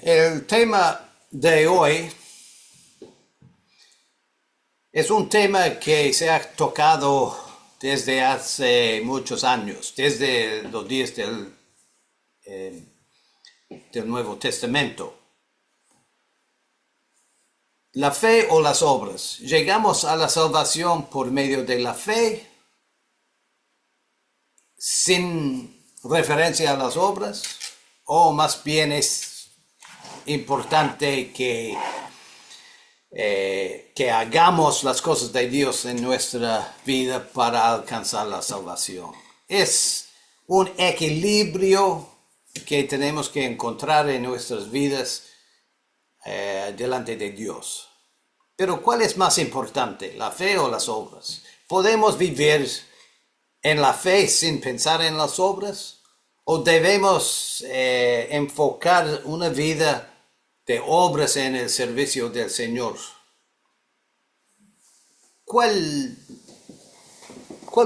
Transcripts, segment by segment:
El tema de hoy es un tema que se ha tocado desde hace muchos años, desde los días del Nuevo Testamento. La fe o las obras. ¿Llegamos a la salvación por medio de la fe sin referencia a las obras? ¿O más bien es importante que hagamos las cosas de Dios en nuestra vida para alcanzar la salvación? Es un equilibrio que tenemos que encontrar en nuestras vidas delante de Dios. Pero ¿cuál es más importante, la fe o las obras? ¿Podemos vivir en la fe sin pensar en las obras? ¿O debemos enfocar una vida de obras en el servicio del Señor? ¿Cuál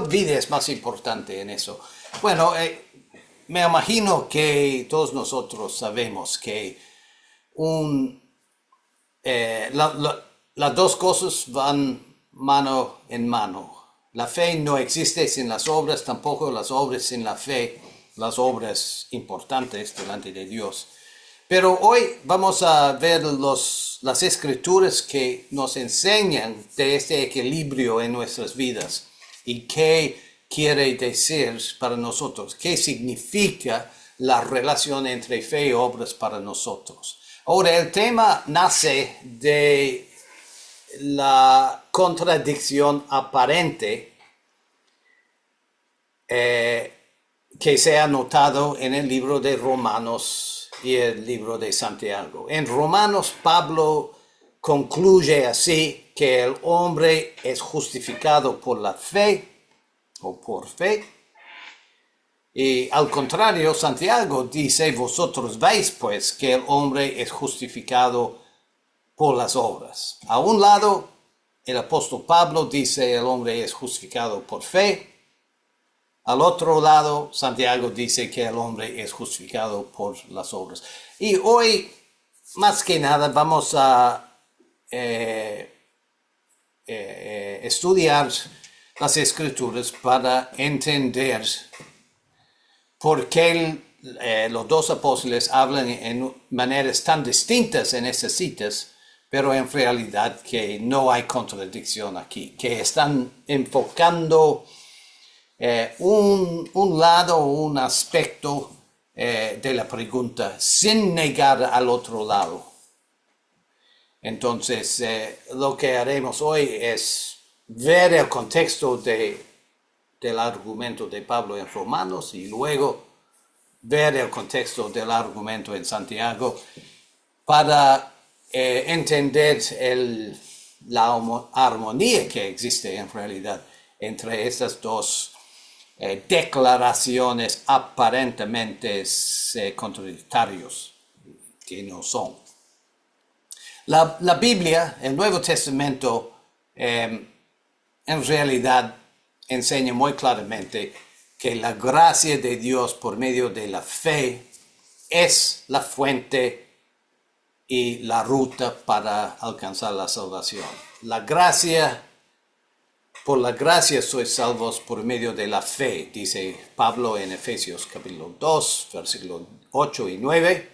vida es más importante en eso? Bueno, me imagino que todos nosotros sabemos que las dos cosas van mano en mano. La fe no existe sin las obras, tampoco las obras sin la fe. Las obras importantes delante de Dios. Pero hoy vamos a ver las escrituras que nos enseñan de este equilibrio en nuestras vidas y qué quiere decir para nosotros, qué significa la relación entre fe y obras para nosotros. Ahora, el tema nace de la contradicción aparente que se ha notado en el libro de Romanos y el libro de Santiago. En Romanos, Pablo concluye así que el hombre es justificado por la fe o por fe. Y al contrario, Santiago dice, vosotros veis pues que el hombre es justificado por las obras. A un lado, el apóstol Pablo dice el hombre es justificado por fe. Al otro lado, Santiago dice que el hombre es justificado por las obras. Y hoy, más que nada, vamos a estudiar las escrituras para entender por qué los dos apóstoles hablan en maneras tan distintas en estas citas, pero en realidad que no hay contradicción aquí, que están enfocando un lado, un aspecto de la pregunta sin negar al otro lado. Entonces, lo que haremos hoy es ver el contexto del argumento de Pablo en Romanos y luego ver el contexto del argumento en Santiago para entender la armonía que existe en realidad entre estas dos declaraciones aparentemente contradictorias que no son. La Biblia, el Nuevo Testamento, en realidad enseña muy claramente que la gracia de Dios por medio de la fe es la fuente y la ruta para alcanzar la salvación. Por la gracia sois salvos por medio de la fe, dice Pablo en Efesios capítulo 2, versículos 8 y 9.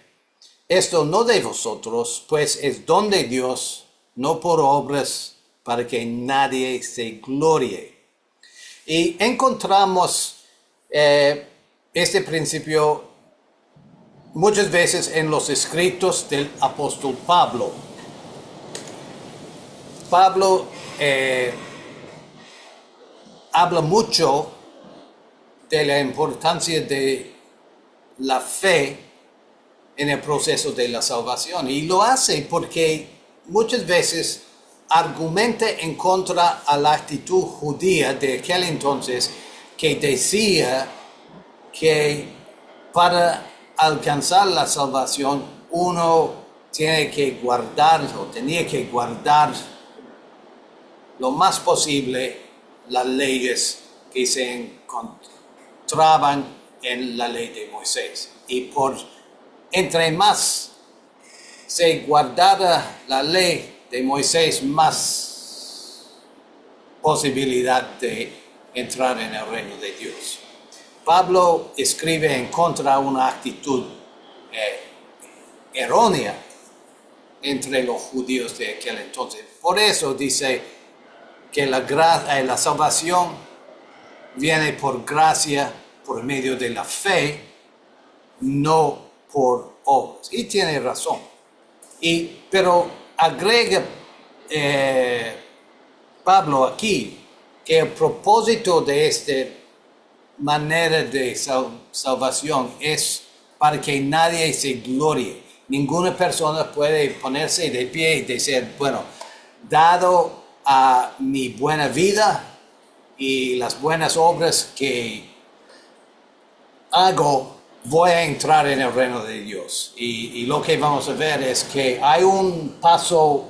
Esto no de vosotros, pues es don de Dios, no por obras, para que nadie se glorie. Y encontramos este principio muchas veces en los escritos del apóstol Pablo. Pablo habla mucho de la importancia de la fe en el proceso de la salvación. Y lo hace porque muchas veces argumenta en contra a la actitud judía de aquel entonces que decía que para alcanzar la salvación uno tenía que guardar lo más posible las leyes que se encontraban en la ley de Moisés. Y entre más se guardara la ley de Moisés, más posibilidad de entrar en el reino de Dios. Pablo escribe en contra de una actitud errónea entre los judíos de aquel entonces. Por eso dice que la salvación viene por gracia, por medio de la fe, no por obras. Y tiene razón. Pero agrega Pablo aquí que el propósito de esta manera de salvación es para que nadie se glorie. Ninguna persona puede ponerse de pie y decir, bueno, dado a mi buena vida y las buenas obras que hago, voy a entrar en el reino de Dios. Y lo que vamos a ver es que hay un paso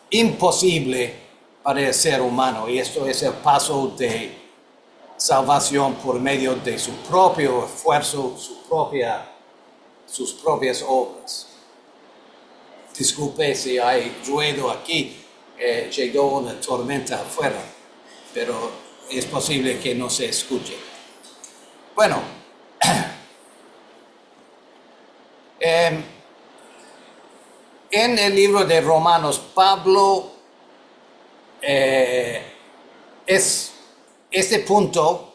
imposible para el ser humano, y esto es el paso de salvación por medio de su propio esfuerzo, sus propias obras. Disculpe si hay ruido aquí, llegó una tormenta afuera, pero es posible que no se escuche. Bueno, en el libro de Romanos, Pablo este punto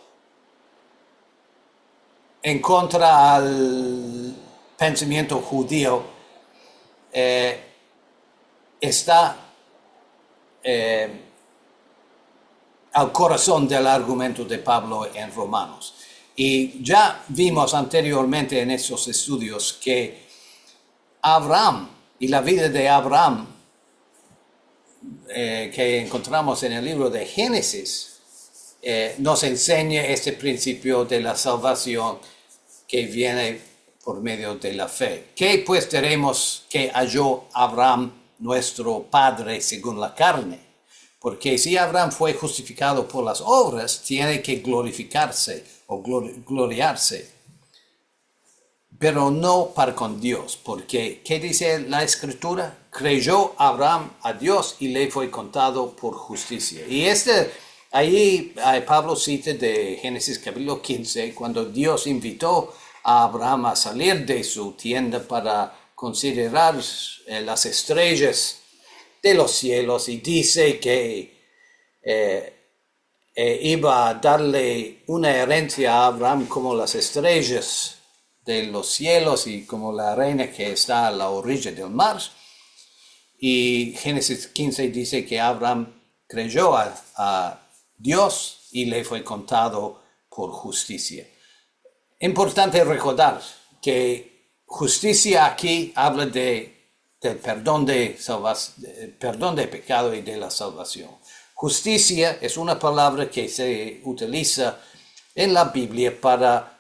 en contra al pensamiento judío está al corazón del argumento de Pablo en Romanos. Y ya vimos anteriormente en estos estudios que Abraham y la vida de Abraham que encontramos en el libro de Génesis nos enseña este principio de la salvación que viene por medio de la fe. ¿Qué pues diremos que halló Abraham, nuestro padre, según la carne? Porque si Abraham fue justificado por las obras, tiene que glorificarse o gloriarse, pero no para con Dios, porque ¿qué dice la Escritura? Creyó Abraham a Dios y le fue contado por justicia. Y ahí Pablo cita de Génesis capítulo 15, cuando Dios invitó a Abraham a salir de su tienda para considerar las estrellas de los cielos, y dice que iba a darle una herencia a Abraham como las estrellas de los cielos y como la arena que está a la orilla del mar. Y Génesis 15 dice que Abraham creyó a Dios y le fue contado por justicia. Importante recordar que justicia aquí habla del perdón de pecado y de la salvación. Justicia es una palabra que se utiliza en la Biblia para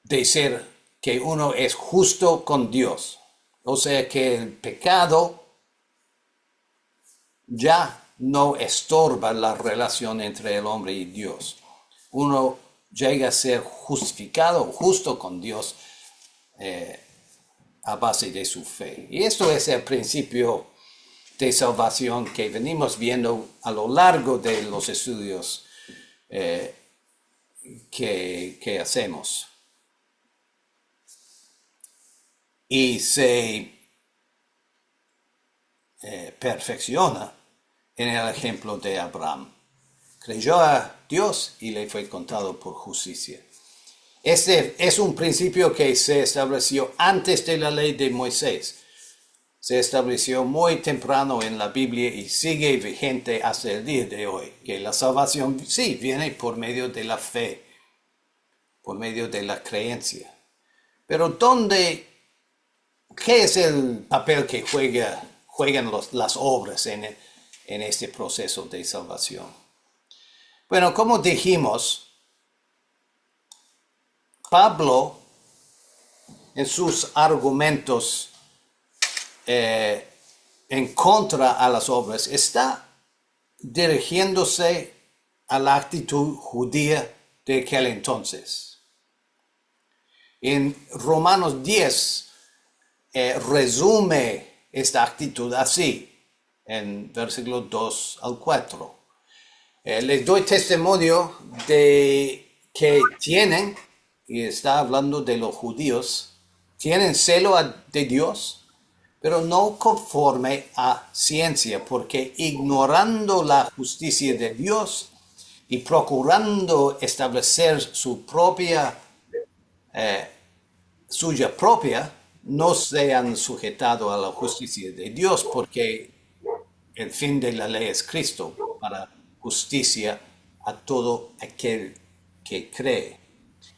decir que uno es justo con Dios. O sea que el pecado ya no estorba la relación entre el hombre y Dios. Uno llega a ser justificado, justo con Dios a base de su fe. Y esto es el principio de salvación que venimos viendo a lo largo de los estudios que hacemos. Y se perfecciona en el ejemplo de Abraham. Creyó a Dios y le fue contado por justicia. Este es un principio que se estableció antes de la ley de Moisés. Se estableció muy temprano en la Biblia y sigue vigente hasta el día de hoy. Que la salvación sí viene por medio de la fe, por medio de la creencia. Pero ¿qué es el papel que juegan las obras en este proceso de salvación? Bueno, como dijimos, Pablo en sus argumentos en contra a las obras está dirigiéndose a la actitud judía de aquel entonces. En Romanos 10 resume esta actitud así, en versículos 2 al 4. Les doy testimonio de que tienen, y está hablando de los judíos, tienen celo de Dios, pero no conforme a ciencia, porque ignorando la justicia de Dios y procurando establecer suya propia, no se han sujetado a la justicia de Dios, porque el fin de la ley es Cristo, para justicia a todo aquel que cree.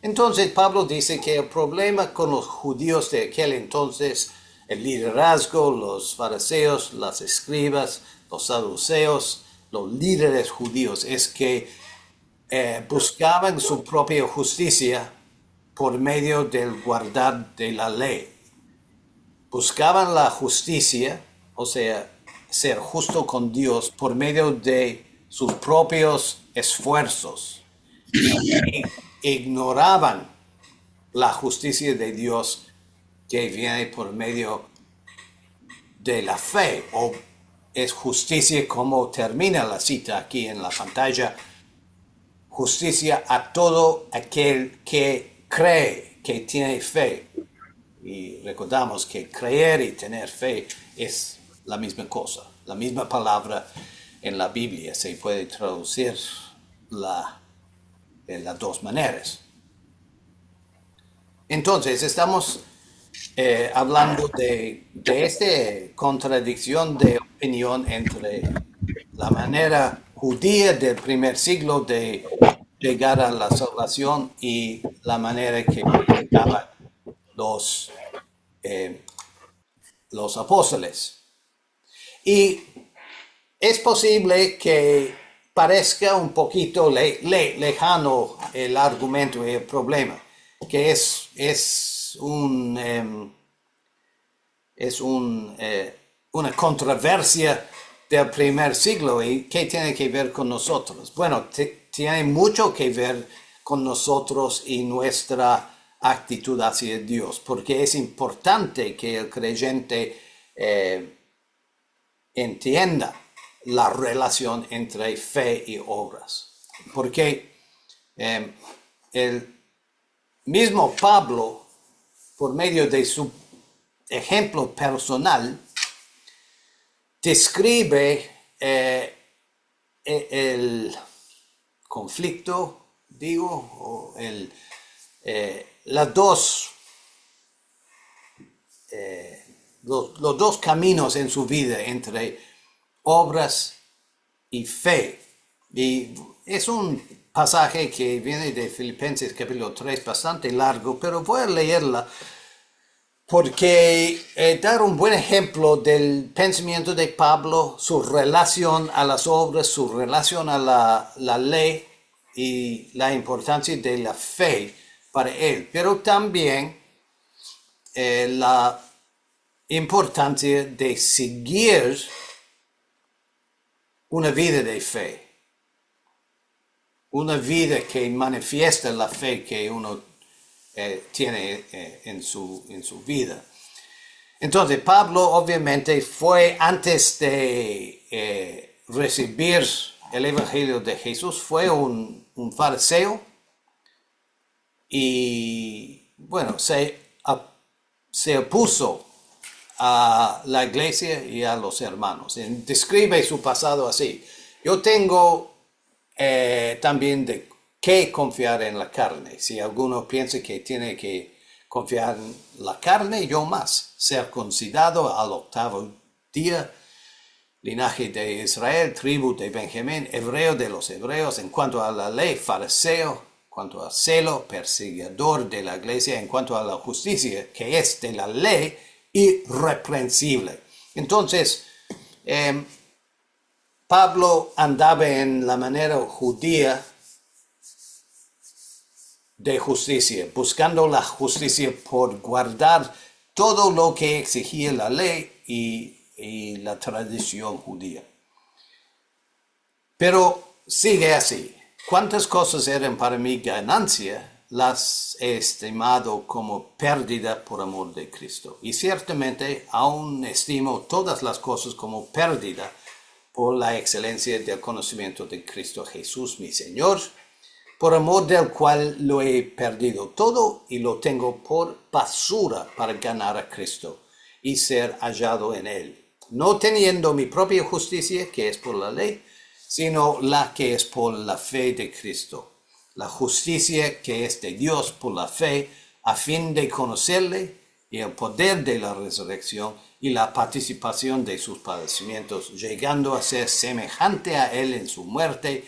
Entonces Pablo dice que el problema con los judíos de aquel entonces, el liderazgo, los fariseos, las escribas, los saduceos, los líderes judíos, es que buscaban su propia justicia por medio del guardar de la ley. Buscaban la justicia, o sea, ser justo con Dios por medio de sus propios esfuerzos. Y ignoraban la justicia de Dios que viene por medio de la fe, o es justicia como termina la cita aquí en la pantalla, justicia a todo aquel que cree, que tiene fe. Y recordamos que creer y tener fe es la misma cosa, la misma palabra en la Biblia. Se puede traducir de las dos maneras. Entonces, estamos hablando de esta contradicción de opinión entre la manera judía del primer siglo de llegar a la salvación y la manera que predicaban los apóstoles. Y es posible que parezca un poquito lejano el argumento y el problema, que es una controversia del primer siglo. ¿Y qué tiene que ver con nosotros? Bueno, tiene mucho que ver con nosotros y nuestra actitud hacia Dios, porque es importante que el creyente entienda la relación entre fe y obras, porque el mismo Pablo, por medio de su ejemplo personal, describe el conflicto, o los dos caminos en su vida entre obras y fe. Y es un pasaje que viene de Filipenses capítulo 3, bastante largo, pero voy a leerla porque dar un buen ejemplo del pensamiento de Pablo, su relación a las obras, su relación a la ley y la importancia de la fe para él, pero también la importancia de seguir una vida de fe, una vida que manifiesta la fe que uno tiene en su vida. Entonces Pablo obviamente fue, antes de recibir el evangelio de Jesús, fue un fariseo, y bueno, se opuso a la iglesia y a los hermanos. Describe su pasado así: yo tengo también de qué confiar en la carne. Si alguno piensa que tiene que confiar en la carne, yo más. Circuncidado al 8º día, linaje de Israel, tribu de Benjamín, hebreo de los hebreos, en cuanto a la ley, fariseo, en cuanto a celo, perseguidor de la iglesia, en cuanto a la justicia, que es de la ley, irreprensible. Entonces, Pablo andaba en la manera judía de justicia, buscando la justicia por guardar todo lo que exigía la ley y la tradición judía. Pero sigue así: ¿cuántas cosas eran para mí ganancia? las he estimado como pérdida por amor de Cristo. Y ciertamente aún estimo todas las cosas como pérdida por la excelencia del conocimiento de Cristo Jesús, mi Señor, por amor del cual lo he perdido todo y lo tengo por basura para ganar a Cristo y ser hallado en él, no teniendo mi propia justicia, que es por la ley, sino la que es por la fe de Cristo, la justicia que es de Dios por la fe, a fin de conocerle y el poder de la resurrección y la participación de sus padecimientos, llegando a ser semejante a él en su muerte,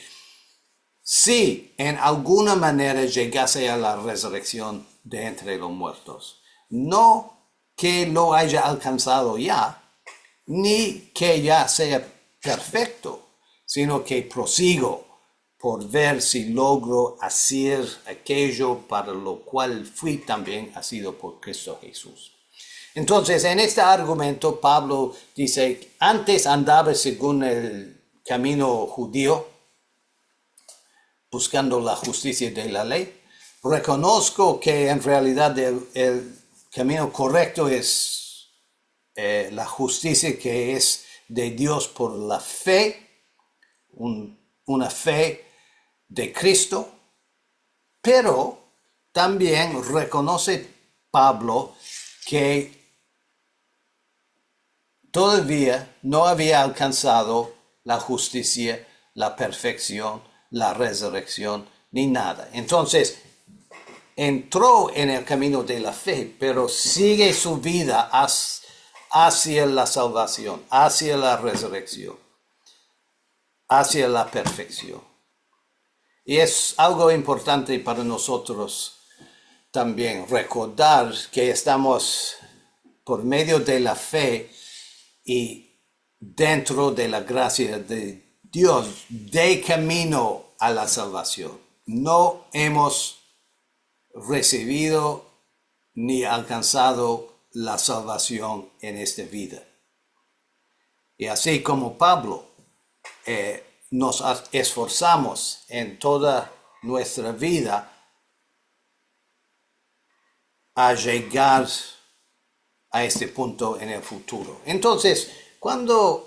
si en alguna manera llegase a la resurrección de entre los muertos. No que lo haya alcanzado ya, ni que ya sea perfecto, sino que prosigo por ver si logro hacer aquello para lo cual fui también asido por Cristo Jesús. Entonces, en este argumento, Pablo dice, antes andaba según el camino judío, buscando la justicia de la ley. Reconozco que en realidad el camino correcto es la justicia que es de Dios por la fe, una fe de Cristo, pero también reconoce Pablo que todavía no había alcanzado la justicia, la perfección, la resurrección, ni nada. Entonces, entró en el camino de la fe, pero sigue su vida hacia la salvación, hacia la resurrección, hacia la perfección. Y es algo importante para nosotros también recordar que estamos por medio de la fe y dentro de la gracia de Dios, de camino a la salvación. No hemos recibido ni alcanzado la salvación en esta vida. Y así como Pablo, nos esforzamos en toda nuestra vida a llegar a este punto en el futuro. Entonces, cuando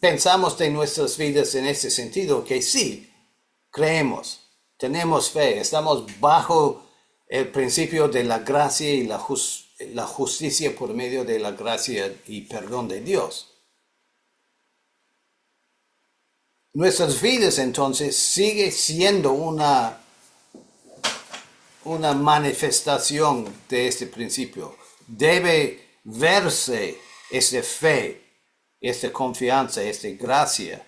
pensamos de nuestras vidas en ese sentido, que sí, creemos, tenemos fe, estamos bajo el principio de la gracia y la justicia por medio de la gracia y perdón de Dios. Nuestras vidas entonces sigue siendo una manifestación de este principio. Debe verse esta fe, esta confianza, esta gracia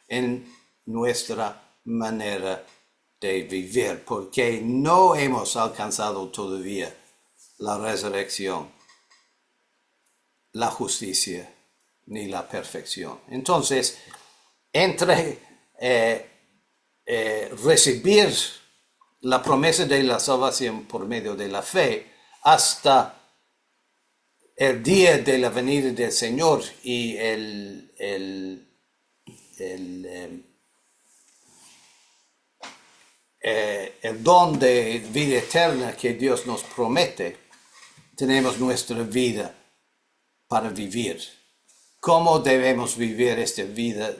en nuestra manera de vivir, porque no hemos alcanzado todavía la resurrección, la justicia, ni la perfección. Entonces, entre recibir la promesa de la salvación por medio de la fe hasta el día de la venida del Señor y el don de vida eterna que Dios nos promete, tenemos nuestra vida para vivir. ¿Cómo debemos vivir esta vida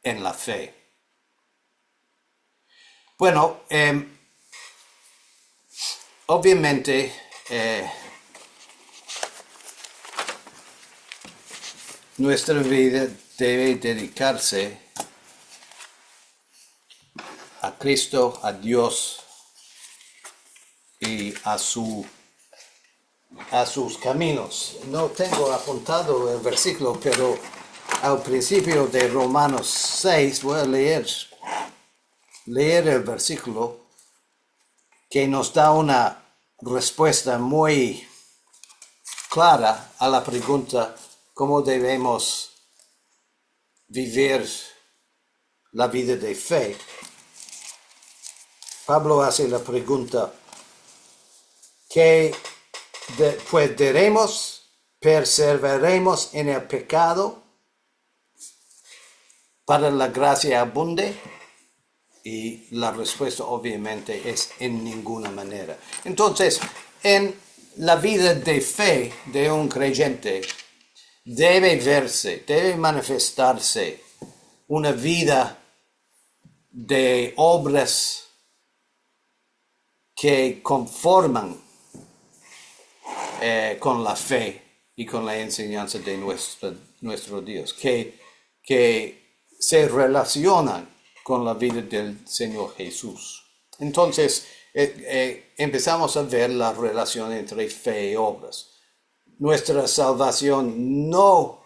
en la fe? Bueno, obviamente nuestra vida debe dedicarse a Cristo, a Dios y a sus caminos. No tengo apuntado el versículo, pero al principio de Romanos 6 voy a leer el versículo que nos da una respuesta muy clara a la pregunta cómo debemos vivir la vida de fe. Pablo hace la pregunta, ¿qué pues diremos? ¿Perseveraremos en el pecado para la gracia abunde? Y la respuesta obviamente es en ninguna manera. Entonces, en la vida de fe de un creyente debe verse, debe manifestarse una vida de obras que conforman con la fe y con la enseñanza de nuestro Dios, que se relacionan con la vida del Señor Jesús. Entonces, empezamos a ver la relación entre fe y obras. Nuestra salvación no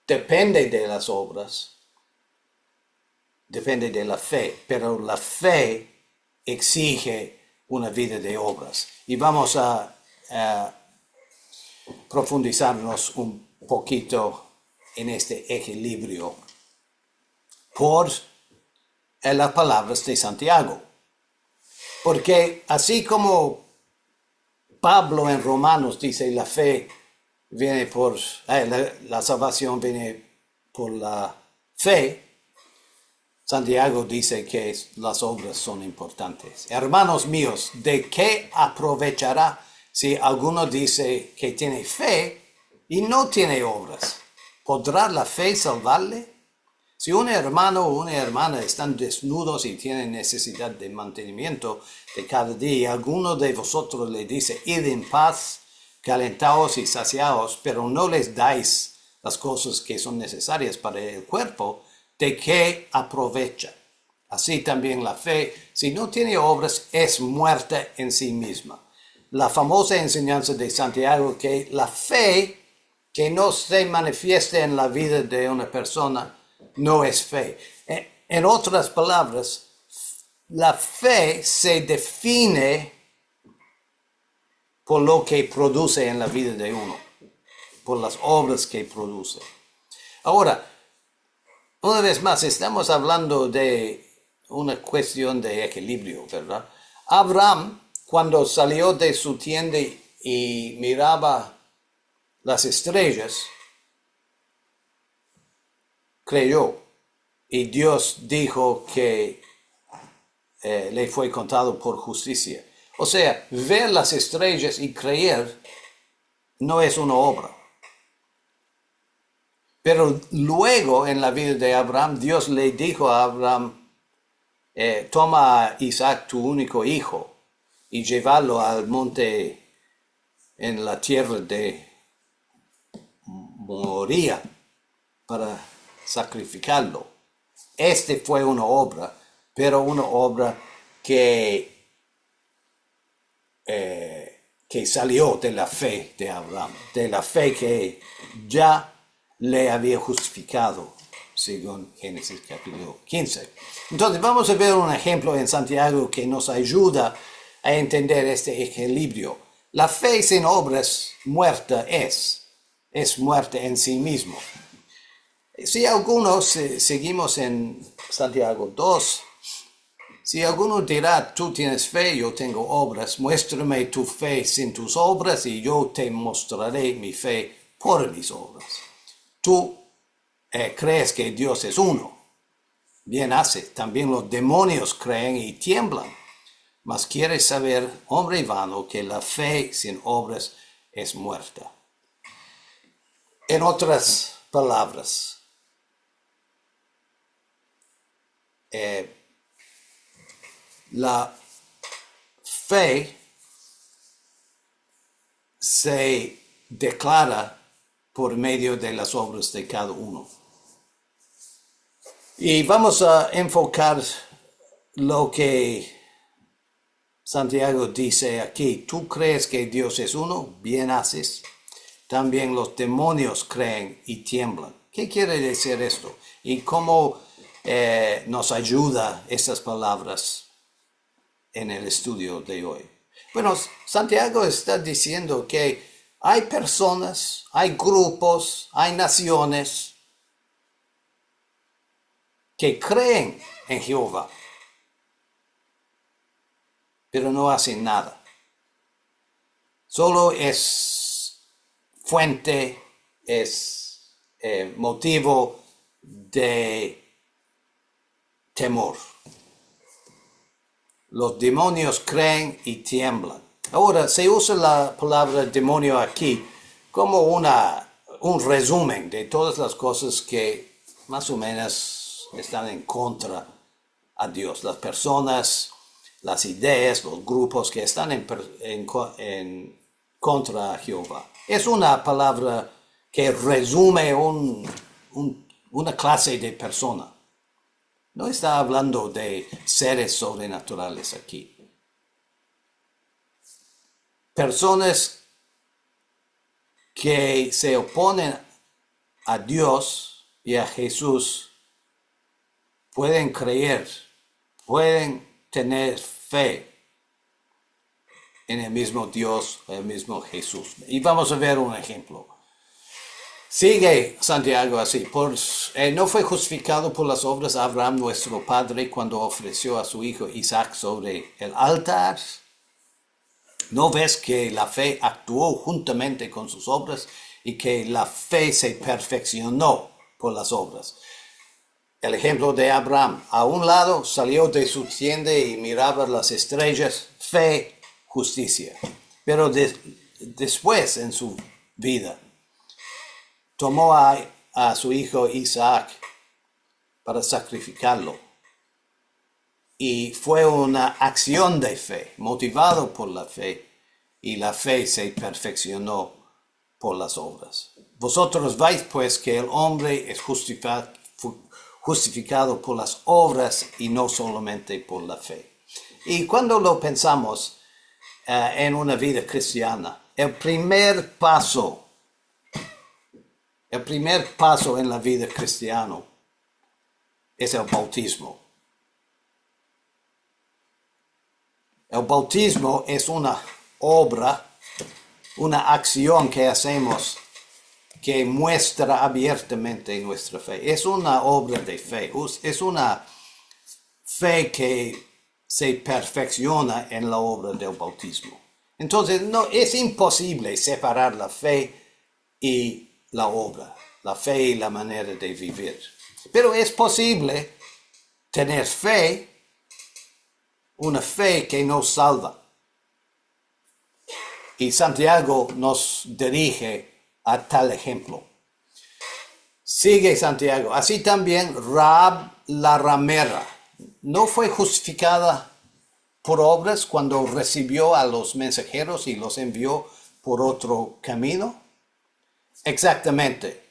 depende de las obras, depende de la fe, pero la fe exige una vida de obras. Y vamos a profundizarnos un poquito en este equilibrio por las palabras de Santiago. Porque así como Pablo en Romanos dice la fe viene por, la salvación viene por la fe, Santiago dice que las obras son importantes. Hermanos míos, ¿de qué aprovechará si alguno dice que tiene fe y no tiene obras? ¿Podrá la fe salvarle? Si un hermano o una hermana están desnudos y tienen necesidad de mantenimiento de cada día, y alguno de vosotros le dice, id en paz, calentaos y saciaos, pero no les dais las cosas que son necesarias para el cuerpo, ¿de qué aprovecha? Así también la fe, si no tiene obras, es muerta en sí misma. La famosa enseñanza de Santiago que la fe que no se manifieste en la vida de una persona no es fe. En otras palabras, la fe se define por lo que produce en la vida de uno, por las obras que produce. Ahora, una vez más, estamos hablando de una cuestión de equilibrio, ¿verdad? Abraham, cuando salió de su tienda y miraba las estrellas, creyó, y Dios dijo que le fue contado por justicia. O sea, ver las estrellas y creer no es una obra. Pero luego en la vida de Abraham, Dios le dijo a Abraham, toma a Isaac, tu único hijo, y llévalo al monte en la tierra de Moría para sacrificarlo. Este fue una obra, pero una obra que salió de la fe de Abraham, de la fe que ya le había justificado, según Génesis capítulo 15. Entonces vamos a ver un ejemplo en Santiago que nos ayuda a entender este equilibrio. La fe sin obras muerta es muerte en sí mismo. Si algunos, seguimos en Santiago 2, si alguno dirá, tú tienes fe, yo tengo obras, muéstrame tu fe sin tus obras y yo te mostraré mi fe por mis obras. Tú crees que Dios es uno. Bien hace, también los demonios creen y tiemblan. Mas quieres saber, hombre vano, que la fe sin obras es muerta. En otras palabras, la fe se declara por medio de las obras de cada uno. Y vamos a enfocar lo que Santiago dice aquí. Tú crees que Dios es uno, bien haces. También los demonios creen y tiemblan. ¿Qué quiere decir esto? Y cómo nos ayuda estas palabras en el estudio de hoy. Bueno, Santiago está diciendo que hay personas, hay grupos, hay naciones que creen en Jehová, pero no hacen nada. Solo es fuente, es motivo de temor. Los demonios creen y tiemblan. Ahora, se usa la palabra demonio aquí como un resumen de todas las cosas que más o menos están en contra a Dios. Las personas, las ideas, los grupos que están en contra a Jehová. Es una palabra que resume una clase de persona. No está hablando de seres sobrenaturales aquí. Personas que se oponen a Dios y a Jesús pueden creer, pueden tener fe en el mismo Dios, el mismo Jesús. Y vamos a ver un ejemplo. Sigue Santiago así, no fue justificado por las obras Abraham nuestro padre cuando ofreció a su hijo Isaac sobre el altar. ¿No ves que la fe actuó juntamente con sus obras y que la fe se perfeccionó por las obras? El ejemplo de Abraham, a un lado salió de su tienda y miraba las estrellas, fe, justicia. Pero después en su vida, tomó a su hijo Isaac para sacrificarlo. Y fue una acción de fe, motivado por la fe, y la fe se perfeccionó por las obras. Vosotros veis pues que el hombre es justificado por las obras y no solamente por la fe. Y cuando lo pensamos en una vida cristiana, el primer paso en la vida cristiana es el bautismo. El bautismo es una obra, una acción que hacemos que muestra abiertamente nuestra fe. Es una obra de fe, es una fe que se perfecciona en la obra del bautismo. Entonces, no, es imposible separar la fe y la obra, la fe y la manera de vivir. Pero es posible tener fe, una fe que nos salva. Y Santiago nos dirige a tal ejemplo. Sigue Santiago. Así también Rahab la ramera no fue justificada por obras cuando recibió a los mensajeros y los envió por otro camino. Exactamente.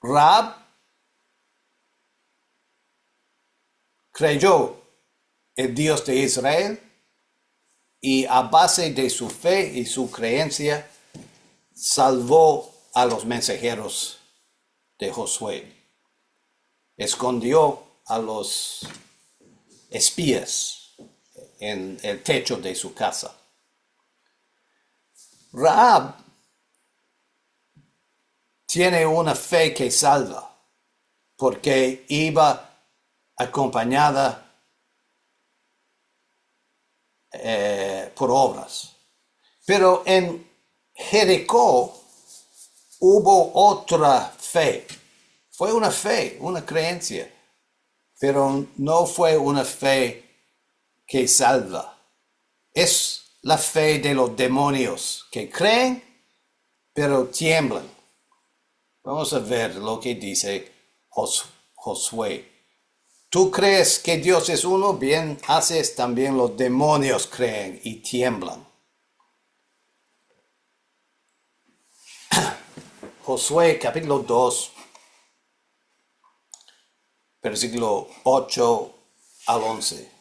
Rahab creyó el Dios de Israel y a base de su fe y su creencia salvó a los mensajeros de Josué. Escondió a los espías en el techo de su casa. Rahab tiene una fe que salva porque iba acompañada por obras. Pero en Jericó hubo otra fe. Fue una fe, una creencia, pero no fue una fe que salva. Es la fe de los demonios que creen, pero tiemblan. Vamos a ver lo que dice Josué. Tú crees que Dios es uno, bien haces, también los demonios creen y tiemblan. Josué capítulo 2, versículo 8 al 11.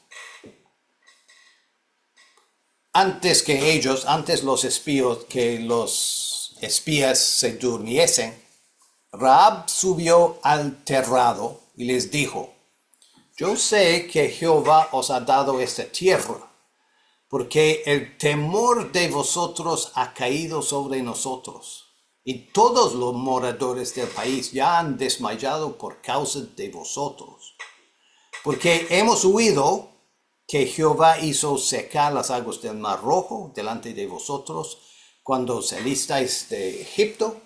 Antes los espías se durmiesen, Rahab subió al terrado y les dijo: yo sé que Jehová os ha dado esta tierra, porque el temor de vosotros ha caído sobre nosotros, y todos los moradores del país ya han desmayado por causa de vosotros. Porque hemos oído que Jehová hizo secar las aguas del Mar Rojo delante de vosotros cuando salisteis de Egipto,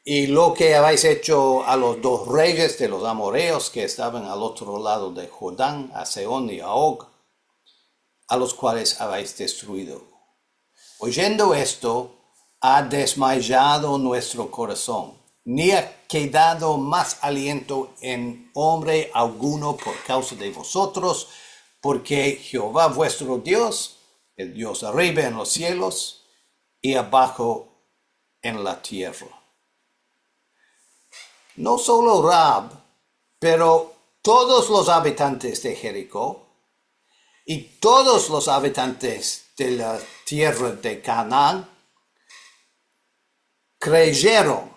y lo que habéis hecho a los dos reyes de los amorreos que estaban al otro lado de Jordán, a Sehón y a Og, a los cuales habéis destruido. Oyendo esto, ha desmayado nuestro corazón, ni ha quedado más aliento en hombre alguno por causa de vosotros, porque Jehová vuestro Dios, el Dios arriba en los cielos y abajo en la tierra. No solo Rahab, pero todos los habitantes de Jericó y todos los habitantes de la tierra de Canaán creyeron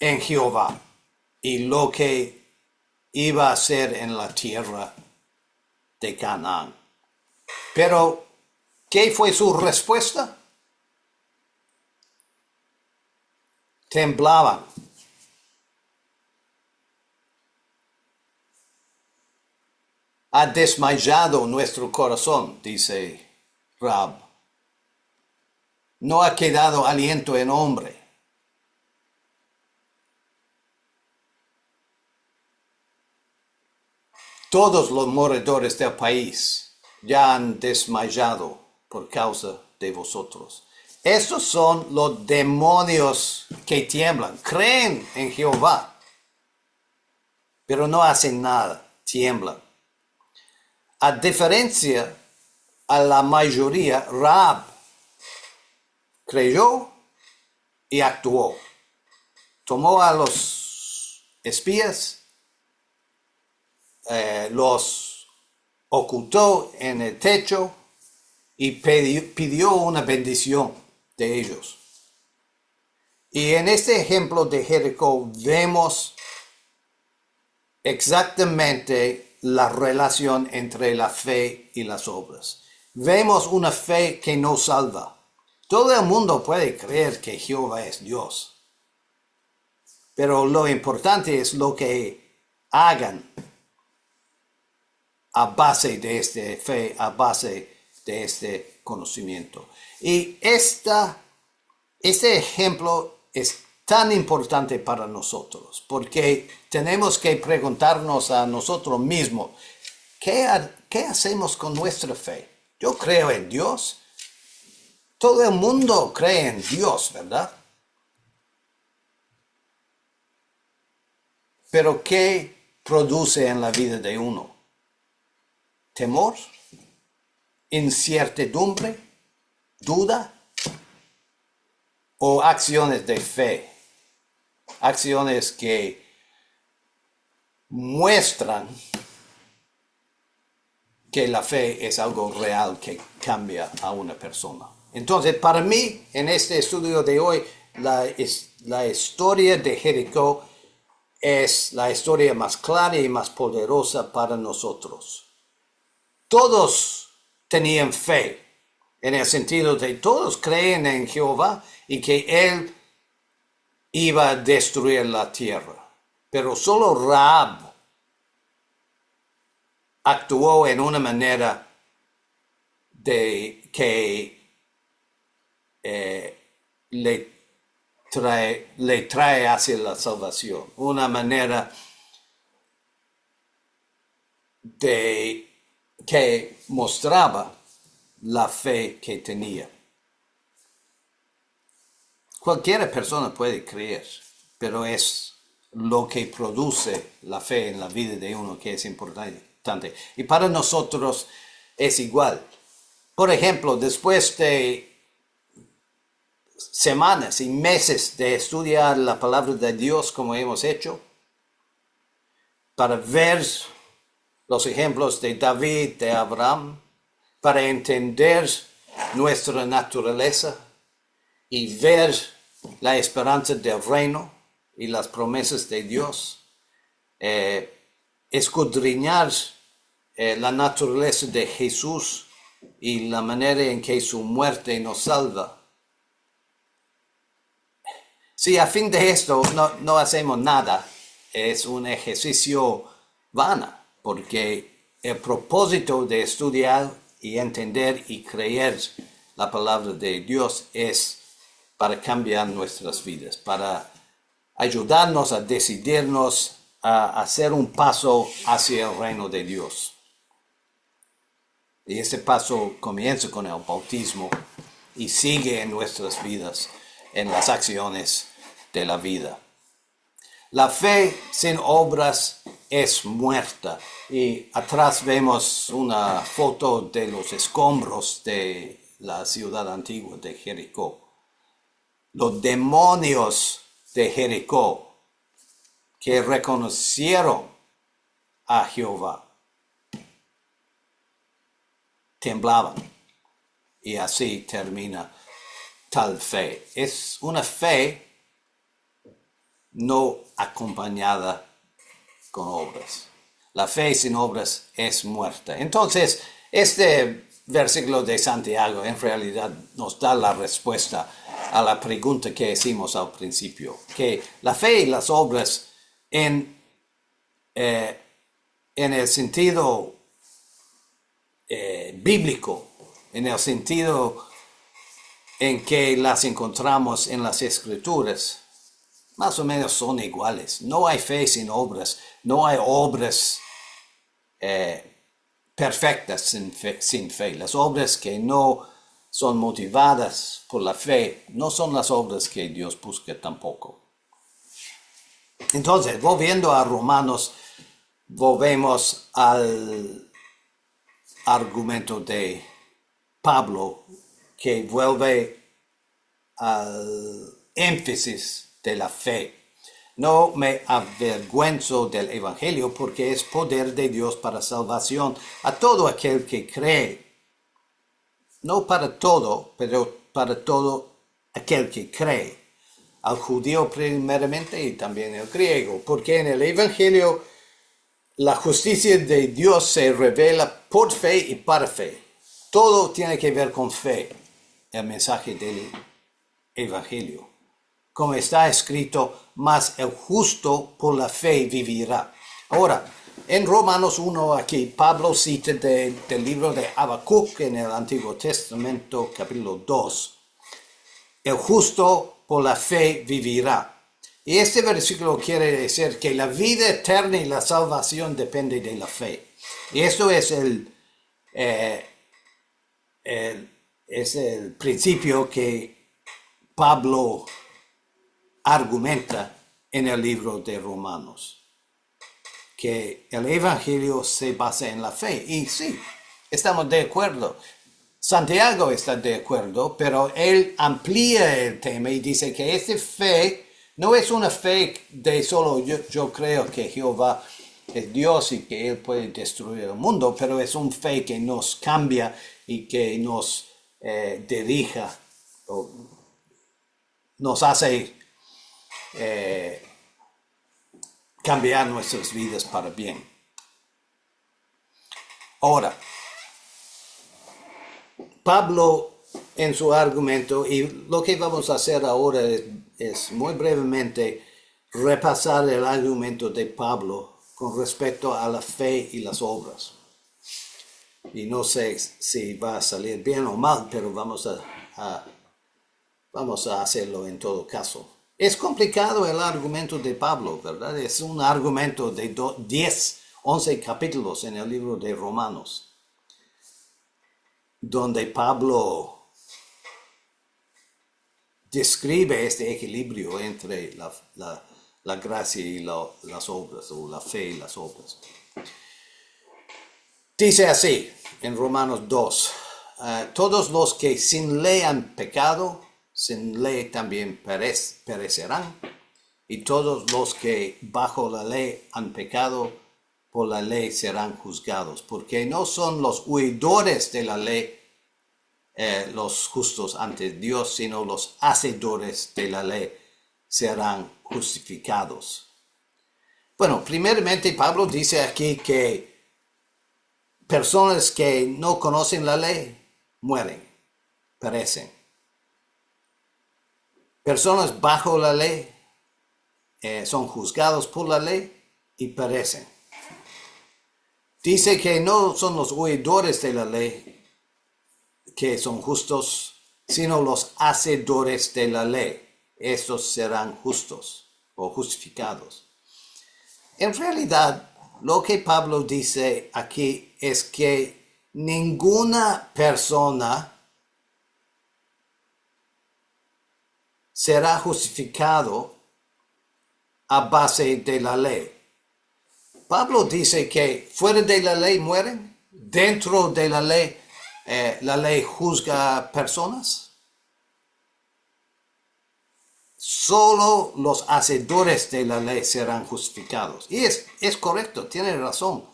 en Jehová y lo que iba a hacer en la tierra de Canaán. Pero, ¿qué fue su respuesta? Temblaban. Ha desmayado nuestro corazón, dice Rahab. No ha quedado aliento en hombre. Todos los moradores del país ya han desmayado por causa de vosotros. Estos son los demonios que tiemblan. Creen en Jehová, pero no hacen nada, tiemblan. A diferencia a la mayoría, Rahab creyó y actuó. Tomó a los espías, los ocultó en el techo y pidió una bendición de ellos. Y en este ejemplo de Jericó vemos exactamente la relación entre la fe y las obras. Vemos una fe que nos salva. Todo el mundo puede creer que Jehová es Dios, pero lo importante es lo que hagan a base de esta fe, a base de este conocimiento. Y este ejemplo es tan importante para nosotros, porque tenemos que preguntarnos a nosotros mismos, ¿qué hacemos con nuestra fe? Yo creo en Dios. Todo el mundo cree en Dios, ¿verdad? Pero ¿qué produce en la vida de uno? ¿Temor? ¿Incertidumbre? ¿Duda? ¿O acciones de fe? Acciones que muestran que la fe es algo real que cambia a una persona. Entonces, para mí, en este estudio de hoy, la historia de Jericó es la historia más clara y más poderosa para nosotros. Todos tenían fe, en el sentido de todos creen en Jehová y que Él iba a destruir la tierra. Pero solo Rahab actuó en una manera de que le trae hacia la salvación. Una manera que mostraba la fe que tenía. Cualquier persona puede creer, pero es lo que produce la fe en la vida de uno que es importante. Y para nosotros es igual. Por ejemplo, después de semanas y meses de estudiar la palabra de Dios como hemos hecho, para ver los ejemplos de David, de Abraham, para entender nuestra naturaleza y ver la esperanza del reino y las promesas de Dios, escudriñar la naturaleza de Jesús y la manera en que su muerte nos salva. Si a fin de esto no hacemos nada, es un ejercicio vano, porque el propósito de estudiar y entender y creer la palabra de Dios es para cambiar nuestras vidas, para ayudarnos a decidirnos a hacer un paso hacia el reino de Dios. Y ese paso comienza con el bautismo y sigue en nuestras vidas, en las acciones de la vida. La fe sin obras es muerta. Y atrás vemos una foto de los escombros de la ciudad antigua de Jericó. Los demonios de Jericó que reconocieron a Jehová temblaban. Y así termina tal fe. Es una fe no acompañada con obras. La fe sin obras es muerta. Entonces, este versículo de Santiago en realidad nos da la respuesta a la pregunta que hicimos al principio, que la fe y las obras en el sentido bíblico, en el sentido en que las encontramos en las Escrituras, más o menos son iguales. No hay fe sin obras, no hay obras perfectas sin fe. Las obras que no son motivadas por la fe no son las obras que Dios busca tampoco. Entonces, volviendo a Romanos, volvemos al argumento de Pablo que vuelve al énfasis de la fe. No me avergüenzo del Evangelio porque es poder de Dios para salvación a todo aquel que cree. No para todo, pero para todo aquel que cree. Al judío primeramente y también al griego. Porque en el Evangelio la justicia de Dios se revela por fe y para fe. Todo tiene que ver con fe. El mensaje del Evangelio. Como está escrito, mas el justo por la fe vivirá. Ahora, en Romanos 1 aquí, Pablo cita del libro de Habacuc en el Antiguo Testamento, capítulo 2. El justo por la fe vivirá. Y este versículo quiere decir que la vida eterna y la salvación depende de la fe. Y esto es el principio que Pablo argumenta en el libro de Romanos, que el Evangelio se basa en la fe. Y sí, estamos de acuerdo. Santiago está de acuerdo, pero él amplía el tema y dice que esta fe no es una fe de solo yo creo que Jehová es Dios y que Él puede destruir el mundo, pero es una fe que nos cambia y que nos dirija, o nos hace cambiar nuestras vidas para bien. Ahora, Pablo en su argumento, y lo que vamos a hacer ahora es muy brevemente repasar el argumento de Pablo con respecto a la fe y las obras. Y no sé si va a salir bien o mal, pero vamos a hacerlo en todo caso. Es complicado el argumento de Pablo, ¿verdad? Es un argumento de 11 capítulos en el libro de Romanos, donde Pablo describe este equilibrio entre la gracia y las obras, o la fe y las obras. Dice así en Romanos 2, todos los que sin ley han pecado, sin ley también perecerán, y todos los que bajo la ley han pecado, por la ley serán juzgados, porque no son los huidores de la ley los justos ante Dios, sino los hacedores de la ley serán justificados. Bueno, primeramente Pablo dice aquí que personas que no conocen la ley mueren, perecen. Personas bajo la ley son juzgados por la ley y perecen. Dice que no son los oidores de la ley que son justos, sino los hacedores de la ley. Estos serán justos o justificados. En realidad, lo que Pablo dice aquí es que ninguna persona será justificado a base de la ley. Pablo dice que fuera de la ley mueren, dentro de la ley juzga personas. Solo los hacedores de la ley serán justificados. Y es correcto, tiene razón.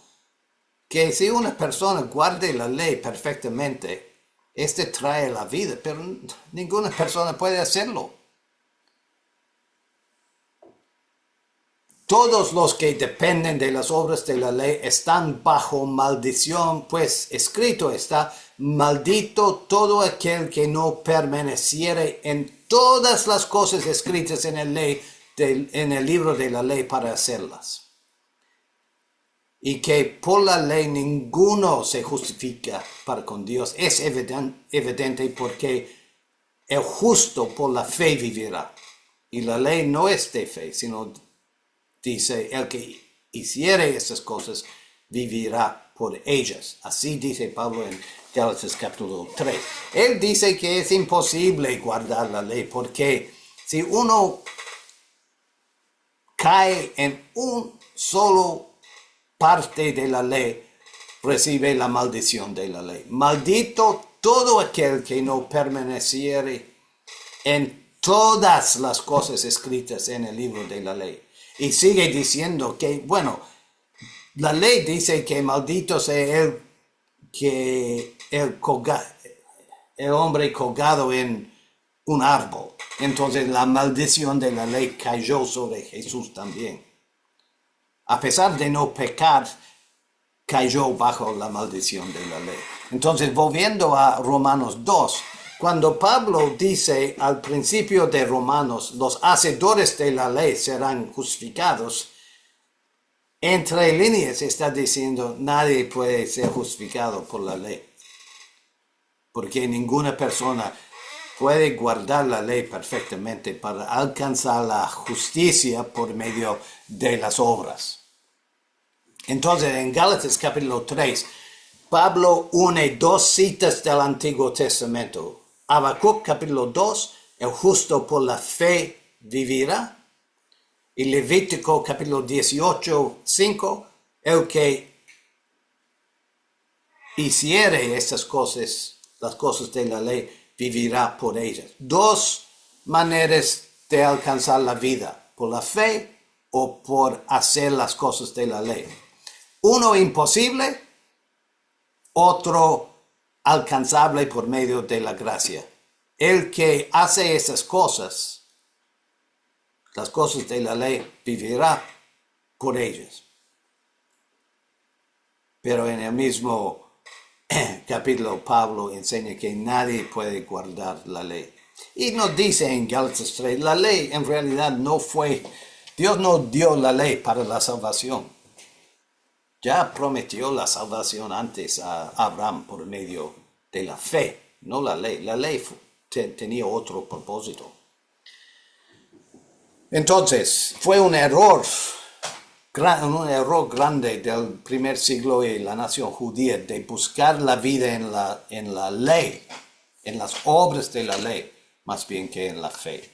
Que si una persona guarde la ley perfectamente, este trae la vida, pero ninguna persona puede hacerlo. Todos los que dependen de las obras de la ley están bajo maldición, pues escrito está: maldito todo aquel que no permaneciere en todas las cosas escritas en el libro de la ley para hacerlas. Y que por la ley ninguno se justifica para con Dios. Es evidente porque el justo por la fe vivirá. Y la ley no es de fe, sino dice: el que hiciere estas cosas vivirá por ellas. Así dice Pablo en Gálatas capítulo 3. Él dice que es imposible guardar la ley porque si uno cae en un solo parte de la ley, recibe la maldición de la ley. Maldito todo aquel que no permaneciere en todas las cosas escritas en el libro de la ley. Y sigue diciendo que, bueno, la ley dice que maldito sea el hombre colgado en un árbol. Entonces la maldición de la ley cayó sobre Jesús también. A pesar de no pecar, cayó bajo la maldición de la ley. Entonces, volviendo a Romanos 2, cuando Pablo dice al principio de Romanos: los hacedores de la ley serán justificados, entre líneas está diciendo: nadie puede ser justificado por la ley. Porque ninguna persona puede guardar la ley perfectamente para alcanzar la justicia por medio de las obras. Entonces, en Gálatas capítulo 3, Pablo une dos citas del Antiguo Testamento. Habacuc capítulo 2, el justo por la fe vivirá. Y Levítico capítulo 18, 5, el que hiciere estas cosas, las cosas de la ley, vivirá por ellas. Dos maneras de alcanzar la vida: por la fe o por hacer las cosas de la ley. Uno imposible, otro alcanzable por medio de la gracia. El que hace esas cosas, las cosas de la ley, vivirá por ellas. Pero en el mismo capítulo Pablo enseña que nadie puede guardar la ley. Y nos dice en Gálatas 3, la ley en realidad no fue, Dios no dio la ley para la salvación. Ya prometió la salvación antes a Abraham por medio de la fe, no la ley. La ley tenía otro propósito. Entonces, fue un error grande del primer siglo y la nación judía de buscar la vida en la ley, en las obras de la ley, más bien que en la fe.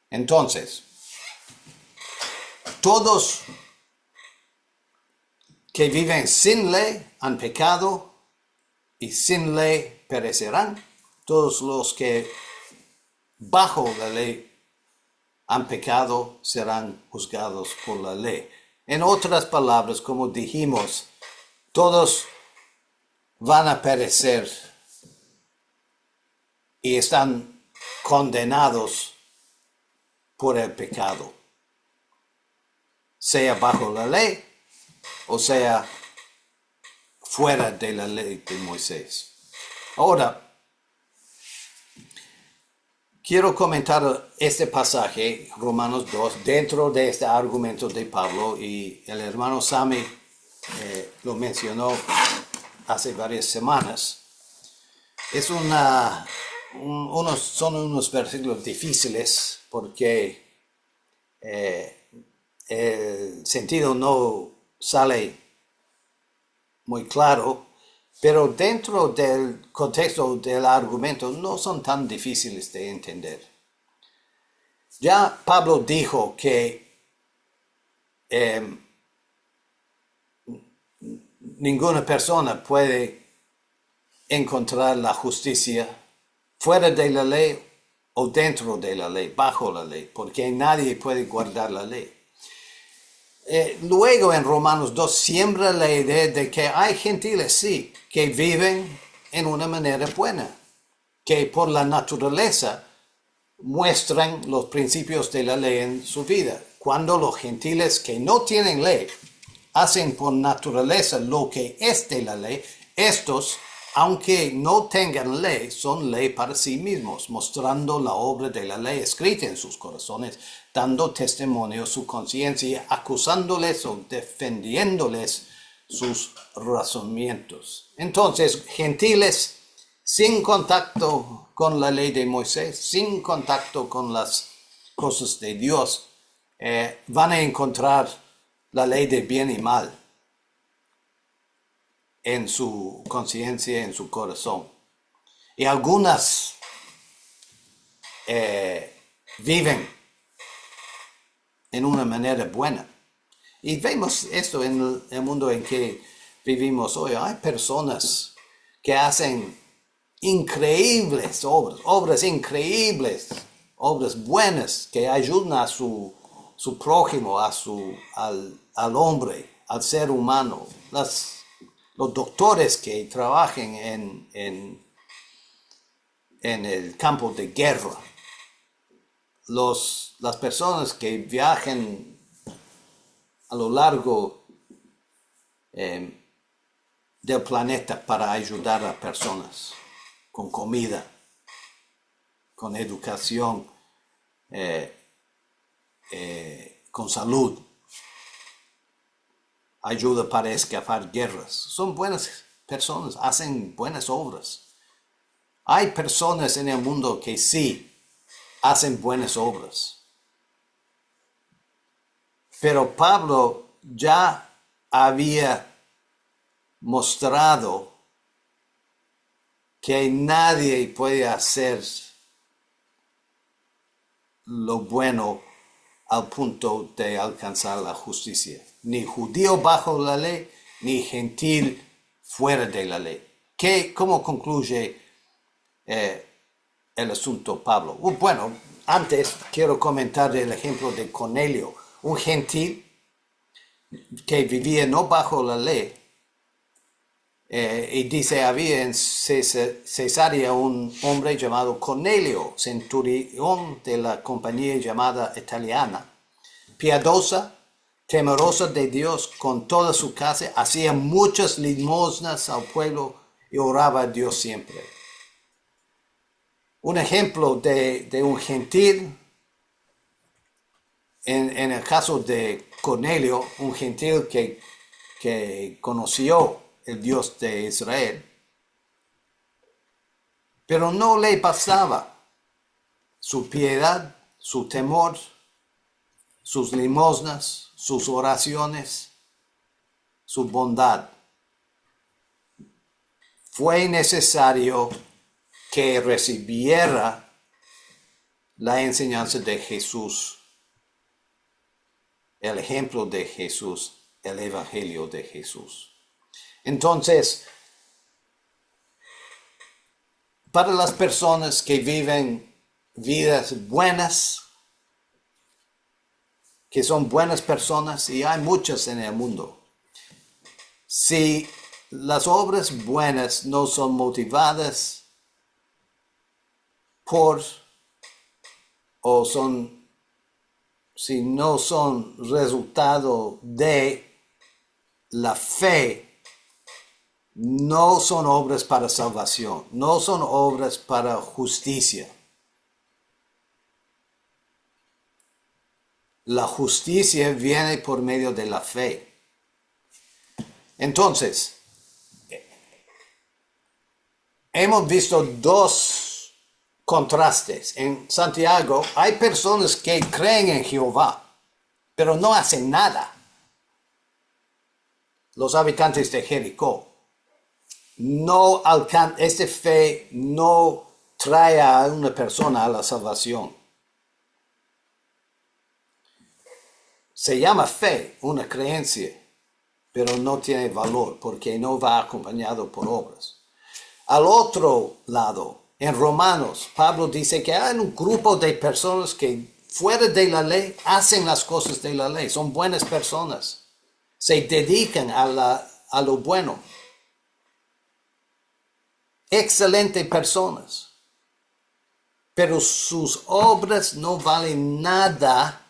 Entonces, todos que viven sin ley han pecado y sin ley perecerán. Todos los que bajo la ley han pecado serán juzgados por la ley. En otras palabras, como dijimos, todos van a perecer y están condenados por el pecado, sea bajo la ley o sea fuera de la ley de Moisés. Ahora, quiero comentar este pasaje, Romanos 2, dentro de este argumento de Pablo, y el hermano Sammy lo mencionó hace varias semanas. Es una son unos versículos difíciles porque el sentido no sale muy claro, pero dentro del contexto del argumento no son tan difíciles de entender. Ya Pablo dijo que ninguna persona puede encontrar la justicia fuera de la ley o dentro de la ley, bajo la ley, porque nadie puede guardar la ley. Luego en Romanos 2 siembra la idea de que hay gentiles, sí, que viven en una manera buena, que por la naturaleza muestran los principios de la ley en su vida. Cuando los gentiles que no tienen ley hacen por naturaleza lo que es de la ley, estos, aunque no tengan ley, son ley para sí mismos, mostrando la obra de la ley escrita en sus corazones, dando testimonio a su conciencia, acusándoles o defendiéndoles sus razonamientos. Entonces, gentiles sin contacto con la ley de Moisés, sin contacto con las cosas de Dios, van a encontrar la ley de bien y mal en su conciencia, en su corazón. Y algunas viven en una manera buena. Y vemos esto en el mundo en que vivimos hoy. Hay personas que hacen increíbles obras increíbles, obras buenas que ayudan a su prójimo, al hombre, al ser humano. Los doctores que trabajan en el campo de guerra, las personas que viajan a lo largo del planeta para ayudar a personas con comida, con educación, con salud, ayuda para escapar guerras. Son buenas personas, hacen buenas obras. Hay personas en el mundo que sí hacen buenas obras. Pero Pablo ya había mostrado que nadie puede hacer lo bueno al punto de alcanzar la justicia. Ni judío bajo la ley, ni gentil fuera de la ley. ¿Cómo concluye el asunto Pablo? Bueno, antes quiero comentar el ejemplo de Cornelio, un gentil que vivía no bajo la ley. Y dice, había en Cesarea un hombre llamado Cornelio, centurión de la compañía llamada italiana, piadosa, temerosa de Dios con toda su casa, hacía muchas limosnas al pueblo y oraba a Dios siempre. Un ejemplo de un gentil, en el caso de Cornelio, un gentil que conoció el Dios de Israel, pero no le bastaba su piedad, su temor, sus limosnas, sus oraciones, su bondad. Fue necesario que recibiera la enseñanza de Jesús, el ejemplo de Jesús, el evangelio de Jesús. Entonces, para las personas que viven vidas buenas, que son buenas personas, y hay muchas en el mundo, si las obras buenas no son motivadas por, o si no son resultado de la fe, no son obras para salvación, no son obras para justicia. La justicia viene por medio de la fe. Entonces, hemos visto dos contrastes. En Santiago hay personas que creen en Jehová, pero no hacen nada. Los habitantes de Jericó. Esta fe no trae a una persona a la salvación. Se llama fe, una creencia, pero no tiene valor porque no va acompañado por obras. Al otro lado, en Romanos, Pablo dice que hay un grupo de personas que fuera de la ley hacen las cosas de la ley, son buenas personas, se dedican a lo bueno. Excelentes personas, pero sus obras no valen nada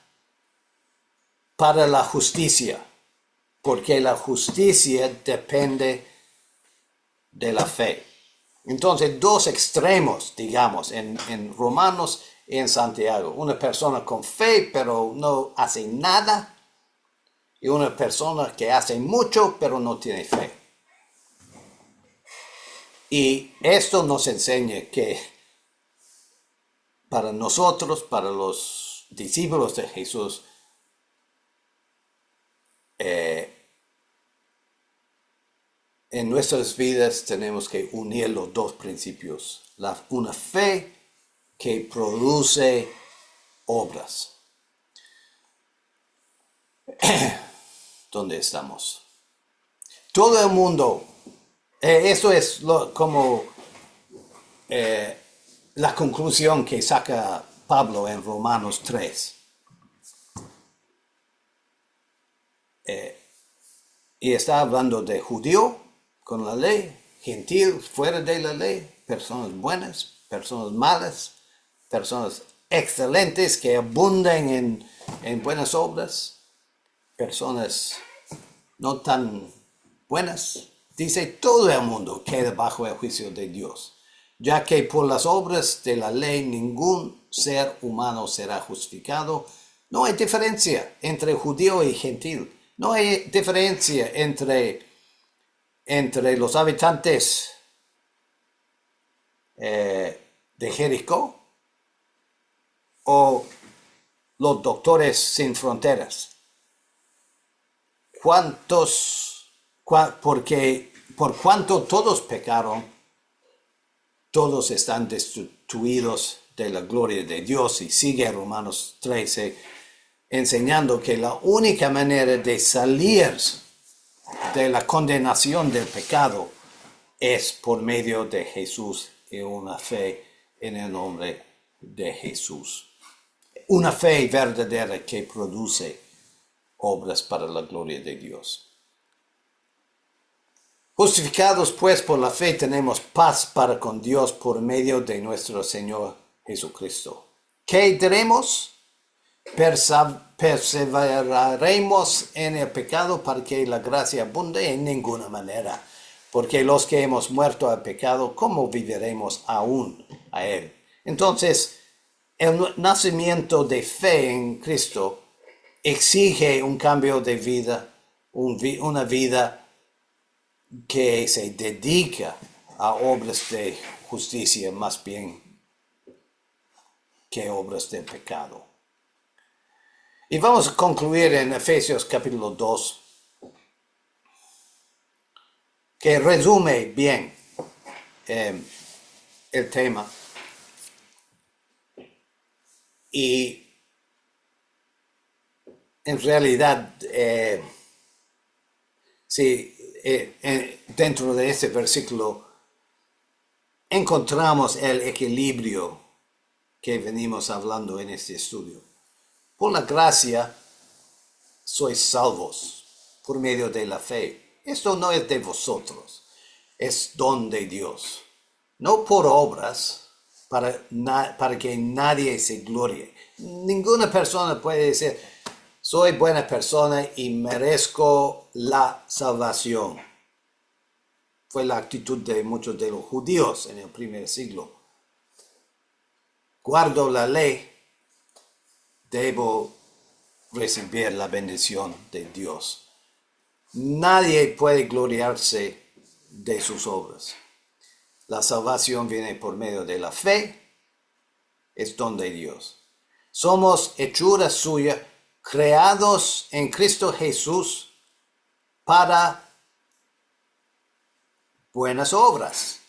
para la justicia, porque la justicia depende de la fe. Entonces, dos extremos, digamos, en Romanos y en Santiago. Una persona con fe, pero no hace nada, y una persona que hace mucho, pero no tiene fe. Y esto nos enseña que para nosotros, para los discípulos de Jesús, en nuestras vidas tenemos que unir los dos principios. Una fe que produce obras. ¿Dónde estamos? Todo el mundo, esto es como la conclusión que saca Pablo en Romanos 3. Y está hablando de judío con la ley, gentil fuera de la ley, personas buenas, personas malas, personas excelentes que abundan en buenas obras, personas no tan buenas. Dice, todo el mundo queda bajo el juicio de Dios, ya que por las obras de la ley ningún ser humano será justificado. No hay diferencia entre judío y gentil. No hay diferencia entre los habitantes de Jericó o los doctores sin fronteras. Porque por cuanto todos pecaron, todos están destituidos de la gloria de Dios. Y sigue Romanos 13 enseñando que la única manera de salir de la condenación del pecado es por medio de Jesús y una fe en el nombre de Jesús. Una fe verdadera que produce obras para la gloria de Dios. Justificados pues por la fe tenemos paz para con Dios por medio de nuestro Señor Jesucristo. ¿Qué diremos? Perseveraremos en el pecado para que la gracia abunde en ninguna manera. Porque los que hemos muerto al pecado, ¿cómo viviremos aún a él? Entonces, el nacimiento de fe en Cristo exige un cambio de vida, una vida que se dedica a obras de justicia más bien que obras de pecado. Y vamos a concluir en Efesios capítulo 2, que resume bien el tema. Y en realidad, dentro de este versículo encontramos el equilibrio que venimos hablando en este estudio. Por la gracia sois salvos por medio de la fe. Esto no es de vosotros, es don de Dios. No por obras para que nadie se glorie. Ninguna persona puede decir, soy buena persona y merezco la salvación. Fue la actitud de muchos de los judíos en el primer siglo. Guardo la ley, debo recibir la bendición de Dios. Nadie puede gloriarse de sus obras. La salvación viene por medio de la fe es don de Dios. Somos hechura suya, creados en Cristo Jesús para buenas obras,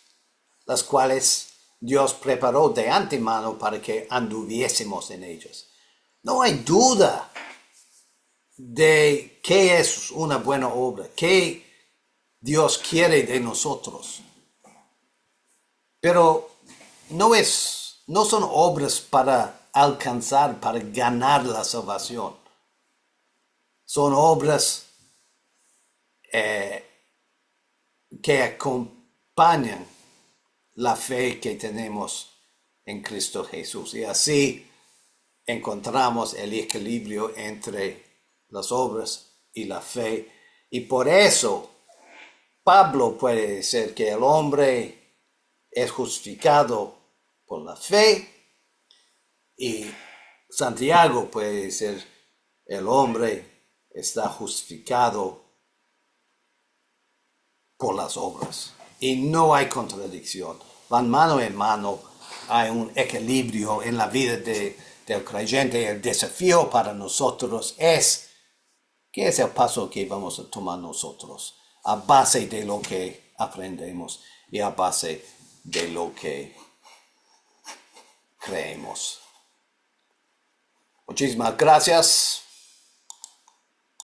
las cuales Dios preparó de antemano para que anduviésemos en ellas. No hay duda de qué es una buena obra, qué Dios quiere de nosotros. Pero no son obras para alcanzar, para ganar la salvación. Son obras que acompañan la fe que tenemos en Cristo Jesús. Y así encontramos el equilibrio entre las obras y la fe. Y por eso Pablo puede decir que el hombre es justificado por la fe, y Santiago puede decir el hombre está justificado por las obras. Y no hay contradicción. Van mano en mano. Hay un equilibrio en la vida del creyente. El desafío para nosotros es, ¿qué es el paso que vamos a tomar nosotros? A base de lo que aprendemos y a base de lo que creemos. Muchísimas gracias.